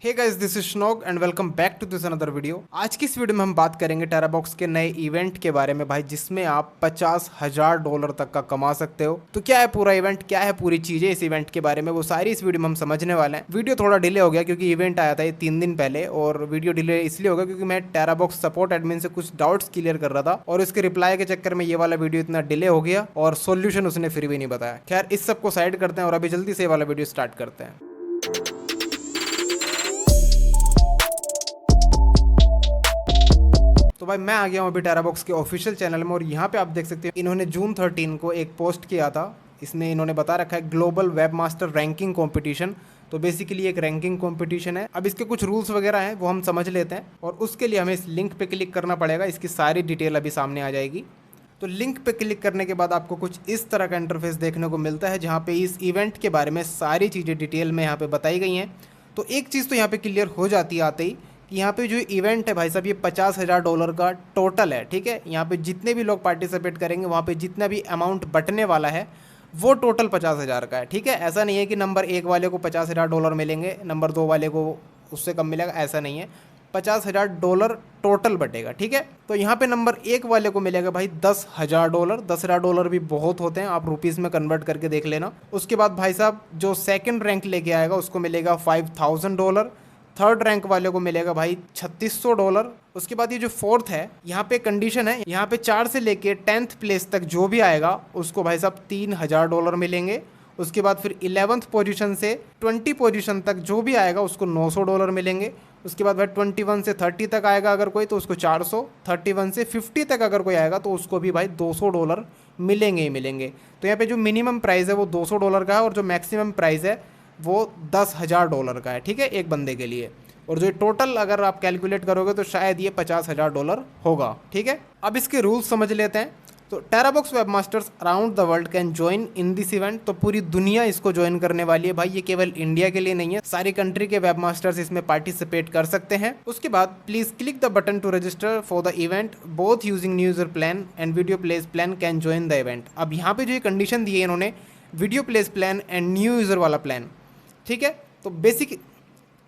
Hey guys, this is श्नोक and welcome back to this another video. आज की इस वीडियो में हम बात करेंगे टेराबॉक्स के नए इवेंट के बारे में भाई, जिसमें आप $50,000 तक का कमा सकते हो। तो क्या है पूरा इवेंट, क्या है पूरी चीजें इस इवेंट के बारे में, वो सारी इस वीडियो में हम समझने वाले हैं। वीडियो थोड़ा डिले हो गया क्योंकि इवेंट आया था ये 3 दिन पहले, और वीडियो डिले इसलिए हो गया क्योंकि मैं टेराबॉक्स सपोर्ट एडमिन से कुछ डाउट्स क्लियर कर रहा था और उसके रिप्लाई के चक्कर में ये वाला वीडियो इतना डिले हो गया और सोल्यूशन उसने फिर भी नहीं बताया। खैर, इस सबको साइड करते हैं और अभी जल्दी से ये वाला वीडियो स्टार्ट करते हैं। तो भाई मैं आ गया हूँ अभी टेराबॉक्स के ऑफिशियल चैनल में, और यहाँ पे आप देख सकते हो इन्होंने जून 13 को एक पोस्ट किया था। इसमें इन्होंने बता रखा है global web master ranking competition. तो बेसिकली एक रैंकिंग कॉम्पिटिशन है। अब इसके कुछ रूल्स वगैरह हैं, वो हम समझ लेते हैं, और उसके लिए हमें इस लिंक पे क्लिक करना पड़ेगा। इसकी सारी डिटेल अभी सामने आ जाएगी। तो लिंक पे क्लिक करने के बाद आपको कुछ इस तरह का इंटरफेस देखने को मिलता है, जहाँ पे इस इवेंट के बारे में सारी चीज़ें डिटेल में यहाँ पे बताई गई हैं। तो एक चीज़ तो यहाँ पे क्लियर हो जाती है आते ही कि यहाँ पे जो इवेंट है भाई साहब, ये $50,000 का टोटल है। ठीक है, यहाँ पे जितने भी लोग पार्टिसिपेट करेंगे, वहाँ पे जितना भी अमाउंट बटने वाला है वो टोटल 50,000 का है। ठीक है, ऐसा नहीं है कि नंबर 1 वाले को $50,000 मिलेंगे, नंबर 2 वाले को उससे कम मिलेगा, ऐसा नहीं है। $50,000 टोटल बटेगा। ठीक है, तो यहाँ पे नंबर 1 वाले को मिलेगा भाई $10,000। $10,000 भी बहुत होते हैं, आप रुपीज़ में कन्वर्ट करके देख लेना। उसके बाद भाई साहब जो सेकंड रैंक लेके आएगा उसको मिलेगा $5,000। थर्ड रैंक वाले को मिलेगा भाई $3,600। उसके बाद ये जो फोर्थ है, यहाँ पे कंडीशन है, यहाँ पे 4 से लेके 10th प्लेस तक जो भी आएगा उसको भाई साहब $3,000 मिलेंगे। उसके बाद फिर 11th पोजीशन से 20 पोजीशन तक जो भी आएगा उसको $900 मिलेंगे। उसके बाद भाई 21 से 30 तक आएगा अगर कोई तो उसको 400, 31 से 50 तक अगर कोई आएगा तो उसको भी भाई $200 मिलेंगे ही मिलेंगे। तो यहाँ पे जो मिनिमम प्राइस है वो $200 का है, और जो मैक्सिमम प्राइस है वो $10,000 का है। ठीक है, एक बंदे के लिए। और जो टोटल अगर आप कैलकुलेट करोगे तो शायद ये $50,000 होगा। ठीक है, अब इसके रूल्स समझ लेते हैं। तो TeraBox web masters around the world can join in this event. तो पूरी दुनिया इसको ज्वाइन करने वाली है भाई, ये केवल इंडिया के लिए नहीं है, सारी कंट्री के वेब मास्टर्स इसमें पार्टिसिपेट कर सकते हैं। उसके बाद please click the button to register for the event, both using new user plan and video place plan can join the event. अब यहाँ पे जो ये कंडीशन दी है इन्होंने, video place plan and new user वाला प्लान। ठीक है,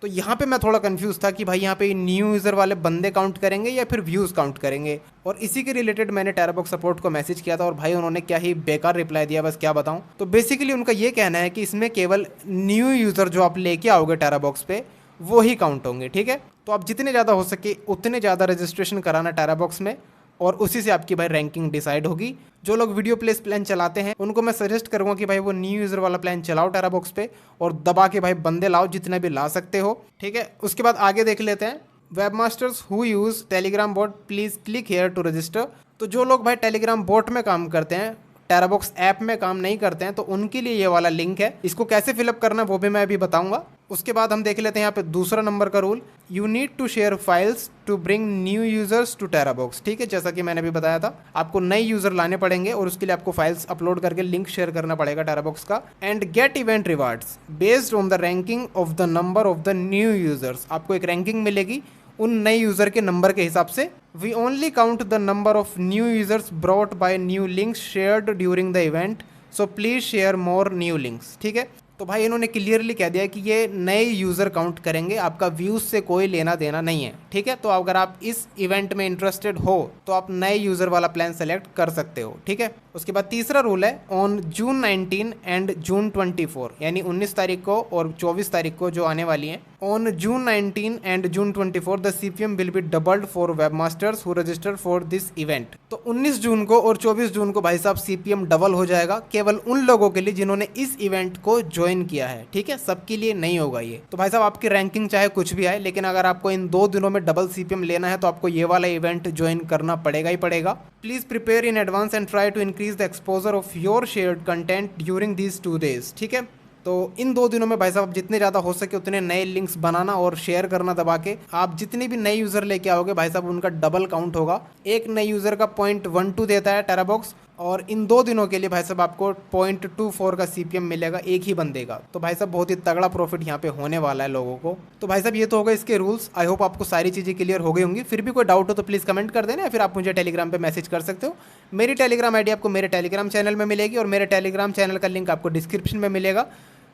तो यहाँ पे मैं थोड़ा कंफ्यूज था कि भाई यहाँ पे न्यू यूज़र वाले बंदे काउंट करेंगे या फिर व्यूज़ काउंट करेंगे, और इसी के रिलेटेड मैंने टेराबॉक्स सपोर्ट को मैसेज किया था, और भाई उन्होंने क्या ही बेकार रिप्लाई दिया, बस क्या बताऊँ। तो बेसिकली उनका ये कहना है कि इसमें केवल न्यू यूज़र जो आप लेके आओगे टेराबॉक्स पे वो ही काउंट होंगे। ठीक है, तो आप जितने ज़्यादा हो सके उतने ज़्यादा रजिस्ट्रेशन कराना टेराबॉक्स में, और उसी से आपकी भाई रैंकिंग डिसाइड होगी। जो लोग वीडियो प्लेस प्लान चलाते हैं उनको मैं सजेस्ट करूंगा कि भाई वो न्यू यूज़र वाला प्लान चलाओ टेराबॉक्स पे, और दबा के भाई बंदे लाओ जितने भी ला सकते हो। ठीक है, उसके बाद आगे देख लेते हैं। Webmasters who use Telegram bot please click here to register. तो जो लोग भाई टेलीग्राम बोट में काम करते हैं, टेराबॉक्स ऐप में काम नहीं करते हैं, तो उनके लिए ये वाला लिंक है। इसको कैसे फिलअप करना है वो भी मैं अभी बताऊंगा। उसके बाद हम देख लेते हैं यहाँ पे दूसरा नंबर का rule, you need to share files to bring new users to TeraBox. ठीक है, जैसा कि मैंने अभी बताया था, आपको नए यूजर लाने पड़ेंगे और उसके लिए आपको फाइल्स अपलोड करके लिंक शेयर करना पड़ेगा टेराबॉक्स का। And get event rewards based on the ranking of the number of the new users. आपको एक रैंकिंग मिलेगी उन नए यूजर के नंबर के हिसाब से। We only count the number of new users brought by new links shared during the event, so please share more new links. ठीक है, तो भाई इन्होंने क्लियरली कह दिया कि ये नए यूज़र काउंट करेंगे, आपका व्यूज़ से कोई लेना देना नहीं है। ठीक है, तो अगर आप इस इवेंट में इंटरेस्टेड हो तो आप नए यूज़र वाला प्लान सेलेक्ट कर सकते हो। ठीक है, उसके बाद तीसरा रूल है, ऑन जून 19 एंड जून 24, यानी 19 तारीख को और 24 तारीख को जो आने वाली हैं, on June 19 and June 24 the CPM will be doubled for web masters who register for this event. तो 19 जून को और 24 जून को भाई साहब CPM डबल हो जाएगा, केवल उन लोगों के लिए जिन्होंने इस इवेंट को ज्वाइन किया है। ठीक है, सबके लिए नहीं होगा ये। तो भाई साहब आपकी रैंकिंग चाहे कुछ भी आए, लेकिन अगर आपको इन 2 दिनों में डबल CPM लेना है तो आपको ये वाला इवेंट ज्वाइन करना पड़ेगा ही पड़ेगा। Please prepare in advance and try to increase the exposure of your shared content during these 2 days। ठीक है, तो इन 2 दिनों में भाई साहब जितने ज़्यादा हो सके उतने नए लिंक्स बनाना और शेयर करना दबा के। आप जितने भी नए यूज़र लेके आओगे भाई साहब उनका डबल काउंट होगा। एक नए यूज़र का 0.12 देता है टेराबॉक्स, और इन 2 दिनों के लिए भाई साहब आपको 0.24 का CPM मिलेगा एक ही बंदे का। तो भाई साहब बहुत ही तगड़ा प्रॉफिट यहाँ पे होने वाला है लोगों को। तो भाई साहब ये तो होगा इसके रूल्स। आई होप आपको सारी चीज़ें क्लियर हो गई होंगी। फिर भी कोई डाउट हो तो प्लीज़ कमेंट कर देना, या फिर आप मुझे टेलीग्राम पे मैसेज कर सकते हो। मेरी टेलीग्राम ID आपको मेरे टेलीग्राम चैनल में मिलेगी, और मेरे टेलीग्राम चैनल का लिंक आपको डिस्क्रिप्शन में मिलेगा।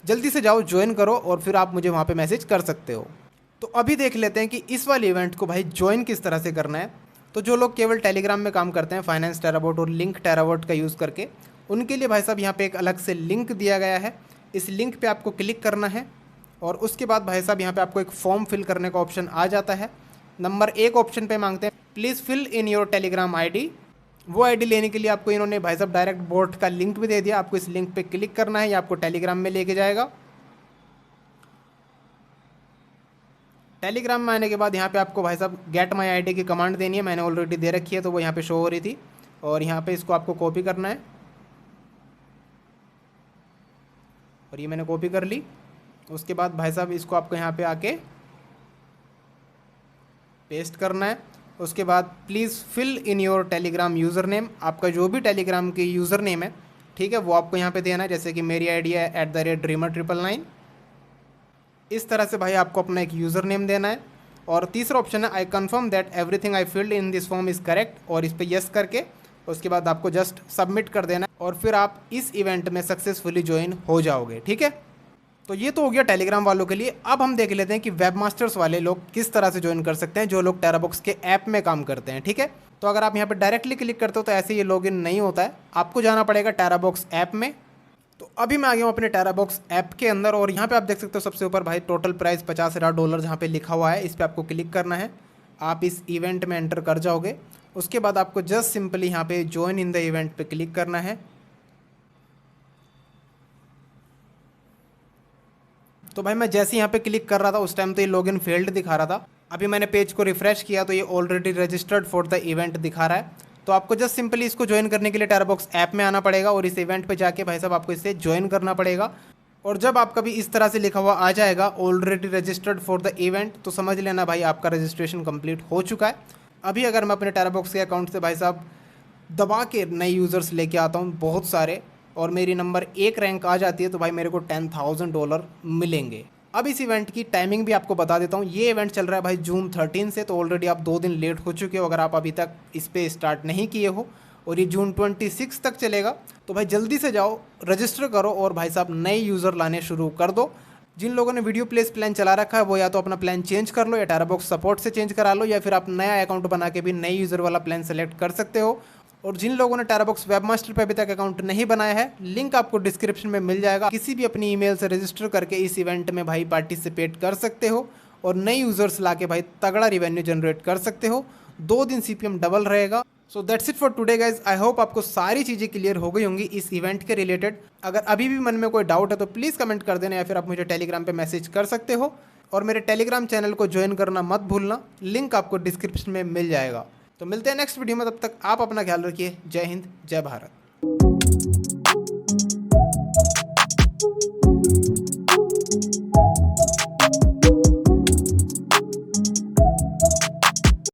जल्दी से जाओ, ज्वाइन करो, और फिर आप मुझे वहाँ पे मैसेज कर सकते हो। तो अभी देख लेते हैं कि इस वाले इवेंट को भाई ज्वाइन किस तरह से करना है। तो जो लोग केवल टेलीग्राम में काम करते हैं फाइनेंस टेराबॉट और लिंक टेराबॉट का यूज़ करके, उनके लिए भाई साहब यहाँ पे एक अलग से लिंक दिया गया है। इस लिंक पे आपको क्लिक करना है और उसके बाद भाई साहब यहाँ पे आपको एक फॉर्म फिल करने का ऑप्शन आ जाता है। नंबर 1 ऑप्शन पे मांगते हैं please fill in your Telegram ID. वो आईडी लेने के लिए आपको इन्होंने भाई साहब डायरेक्ट बोट का लिंक भी दे दिया। आपको इस लिंक पे क्लिक करना है, ये आपको टेलीग्राम में लेके जाएगा। टेलीग्राम में आने के बाद यहाँ पे आपको भाई साहब गेट माई आईडी की कमांड देनी है। मैंने ऑलरेडी दे रखी है तो वो यहाँ पे शो हो रही थी, और यहाँ पे इसको आपको कॉपी करना है और ये मैंने कॉपी कर ली। उसके बाद भाई साहब इसको आपको यहाँ पे आके पेस्ट करना है। उसके बाद please fill in your Telegram username. आपका जो भी टेलीग्राम की यूज़र नेम है, ठीक है, वो आपको यहाँ पे देना है। जैसे कि मेरी आईडी है @dreamer999। इस तरह से भाई आपको अपना एक यूज़र नेम देना है। और तीसरा ऑप्शन है I confirm that everything I filled in this form is correct, और इस पर यस करके उसके बाद आपको जस्ट सबमिट कर देना है और फिर आप इस इवेंट में सक्सेसफुली ज्वाइन हो जाओगे। ठीक है, तो ये तो हो गया टेलीग्राम वालों के लिए। अब हम देख लेते हैं कि वेब मास्टर्स वाले लोग किस तरह से ज्वाइन कर सकते हैं, जो लोग टेराबॉक्स के ऐप में काम करते हैं। ठीक है, तो अगर आप यहाँ पे डायरेक्टली क्लिक करते हो तो ऐसे ये लॉगिन नहीं होता है, आपको जाना पड़ेगा टेराबॉक्स ऐप में। तो अभी मैं आ गया हूँ अपने टेराबॉक्स ऐप के अंदर, और यहाँ पे आप देख सकते हो सबसे ऊपर भाई टोटल प्राइस $50,000 जहाँ पे लिखा हुआ है, इस पर आपको क्लिक करना है। आप इस इवेंट में एंटर कर जाओगे। उसके बाद आपको जस्ट सिंपली यहाँ पे ज्वाइन इन द इवेंट पे क्लिक करना है। तो भाई मैं जैसे यहाँ पे क्लिक कर रहा था उस टाइम तो ये लॉगिन फेल्ड दिखा रहा था। अभी मैंने पेज को रिफ्रेश किया तो ये already registered for the event दिखा रहा है। तो आपको जस्ट सिंपली इसको ज्वाइन करने के लिए टेराबॉक्स ऐप में आना पड़ेगा और इस इवेंट पे जाके भाई साहब आपको इसे ज्वाइन करना पड़ेगा। और जब आपका भी इस तरह से लिखा हुआ आ जाएगा already registered for the event, तो समझ लेना भाई आपका रजिस्ट्रेशन कंप्लीट हो चुका है। अभी अगर मैं अपने टेराबॉक्स के अकाउंट से भाई साहब दबा के नए यूज़र्स लेके आता हूँ बहुत सारे, और मेरी नंबर 1 रैंक आ जाती है, तो भाई मेरे को $10,000 मिलेंगे। अब इस इवेंट की टाइमिंग भी आपको बता देता हूँ। ये इवेंट चल रहा है भाई जून 13 से, तो ऑलरेडी आप 2 दिन लेट हो चुके हो अगर आप अभी तक इस पर स्टार्ट नहीं किए हो, और ये जून 26 तक चलेगा। तो भाई जल्दी से जाओ, रजिस्टर करो और भाई साहब नए यूज़र लाने शुरू कर दो। जिन लोगों ने वीडियो प्लेस प्लान चला रखा है वो या तो अपना प्लान चेंज कर लो या टेराबॉक्स सपोर्ट से चेंज करा लो, या फिर आप नया अकाउंट बना के भी नए यूज़र वाला प्लान सेलेक्ट कर सकते हो। और जिन लोगों ने टेराबॉक्स वेबमास्टर पे अभी तक अकाउंट नहीं बनाया है, लिंक आपको डिस्क्रिप्शन में मिल जाएगा। किसी भी अपनी ईमेल से रजिस्टर करके इस इवेंट में भाई पार्टिसिपेट कर सकते हो और नए यूज़र्स लाके भाई तगड़ा रिवेन्यू जनरेट कर सकते हो। 2 दिन CPM डबल रहेगा। So that's it for today guys. I hope आपको सारी चीज़ें क्लियर हो गई होंगी इस इवेंट के रिलेटेड। अगर अभी भी मन में कोई डाउट है तो प्लीज़ कमेंट कर देना, या फिर आप मुझे टेलीग्राम पे मैसेज कर सकते हो। और मेरे टेलीग्राम चैनल को ज्वाइन करना मत भूलना, लिंक आपको डिस्क्रिप्शन में मिल जाएगा। तो मिलते हैं नेक्स्ट वीडियो में, तब तक आप अपना ख्याल रखिए। जय हिंद, जय भारत।